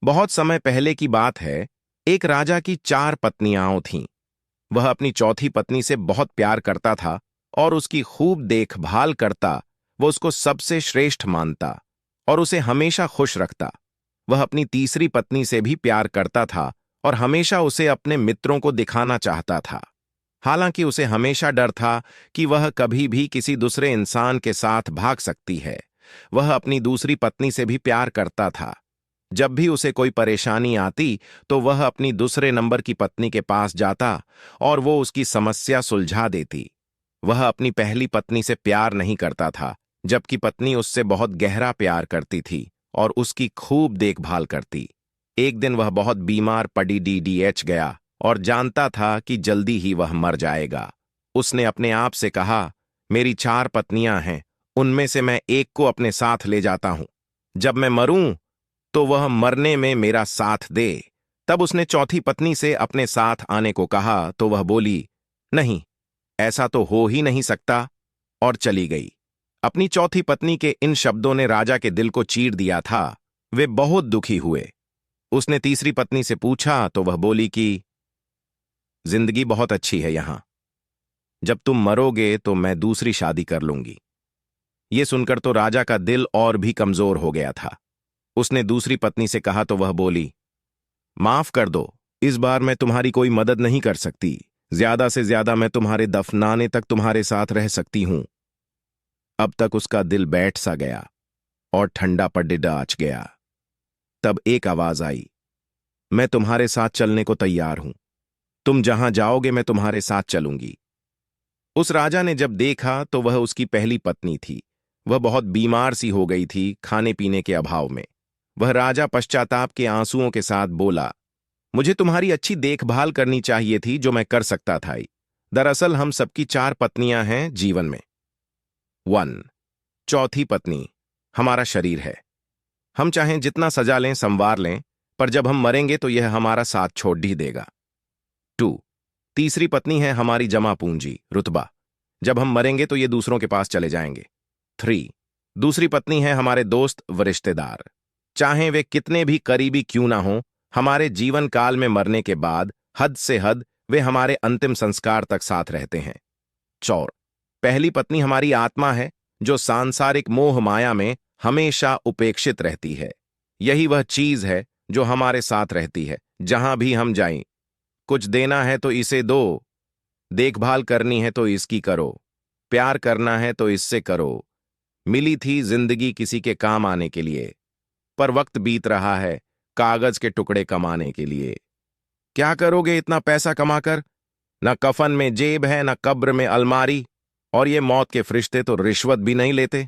बहुत समय पहले की बात है। एक राजा की 4 पत्नियां थीं। वह अपनी चौथी पत्नी से बहुत प्यार करता था और उसकी खूब देखभाल करता। वो उसको सबसे श्रेष्ठ मानता और उसे हमेशा खुश रखता। वह अपनी तीसरी पत्नी से भी प्यार करता था और हमेशा उसे अपने मित्रों को दिखाना चाहता था। हालांकि उसे हमेशा डर था कि वह कभी भी किसी दूसरे इंसान के साथ भाग सकती है। वह अपनी दूसरी पत्नी से भी प्यार करता था। जब भी उसे कोई परेशानी आती तो वह अपनी दूसरे नंबर की पत्नी के पास जाता और वो उसकी समस्या सुलझा देती। वह अपनी पहली पत्नी से प्यार नहीं करता था, जबकि पत्नी उससे बहुत गहरा प्यार करती थी और उसकी खूब देखभाल करती। एक दिन वह बहुत बीमार पड़ी डीडीएच गया और जानता था कि जल्दी ही वह मर जाएगा। उसने अपने आप से कहा, मेरी 4 पत्नियां हैं, उनमें से मैं एक को अपने साथ ले जाता हूं। जब मैं मरूं तो वह मरने में मेरा साथ दे। तब उसने चौथी पत्नी से अपने साथ आने को कहा तो वह बोली, नहीं, ऐसा तो हो ही नहीं सकता, और चली गई। अपनी चौथी पत्नी के इन शब्दों ने राजा के दिल को चीर दिया था। वे बहुत दुखी हुए। उसने तीसरी पत्नी से पूछा तो वह बोली कि जिंदगी बहुत अच्छी है यहां। जब तुम मरोगे तो मैं दूसरी शादी कर लूंगी। ये सुनकर तो राजा का दिल और भी कमजोर हो गया था। उसने दूसरी पत्नी से कहा तो वह बोली, माफ कर दो, इस बार मैं तुम्हारी कोई मदद नहीं कर सकती। ज्यादा से ज्यादा मैं तुम्हारे दफनाने तक तुम्हारे साथ रह सकती हूं। अब तक उसका दिल बैठ सा गया और ठंडा पड़िडाच गया। तब एक आवाज आई, मैं तुम्हारे साथ चलने को तैयार हूं। तुम जहां जाओगे मैं तुम्हारे साथ चलूंगी। उस राजा ने जब देखा तो वह उसकी पहली पत्नी थी। वह बहुत बीमार सी हो गई थी, खाने पीने के अभाव में। वह राजा पश्चाताप के आंसुओं के साथ बोला, मुझे तुम्हारी अच्छी देखभाल करनी चाहिए थी जो मैं कर सकता था। दरअसल हम सबकी 4 पत्नियां हैं जीवन में। 1, चौथी पत्नी हमारा शरीर है। हम चाहें जितना सजा लें संवार लें, पर जब हम मरेंगे तो यह हमारा साथ छोड़ ही देगा। 2, तीसरी पत्नी है हमारी जमा पूंजी रुतबा। जब हम मरेंगे तो ये दूसरों के पास चले जाएंगे। 3, दूसरी पत्नी है हमारे दोस्त व रिश्तेदार। चाहे वे कितने भी करीबी क्यों ना हों, हमारे जीवन काल में मरने के बाद हद से हद वे हमारे अंतिम संस्कार तक साथ रहते हैं। 4, पहली पत्नी हमारी आत्मा है जो सांसारिक मोह माया में हमेशा उपेक्षित रहती है। यही वह चीज है जो हमारे साथ रहती है जहां भी हम जाएं। कुछ देना है तो इसे दो, देखभाल करनी है तो इसकी करो, प्यार करना है तो इससे करो। मिली थी जिंदगी किसी के काम आने के लिए, पर वक्त बीत रहा है कागज के टुकड़े कमाने के लिए। क्या करोगे इतना पैसा कमाकर? न कफन में जेब है, न कब्र में अलमारी, और ये मौत के फरिश्ते तो रिश्वत भी नहीं लेते।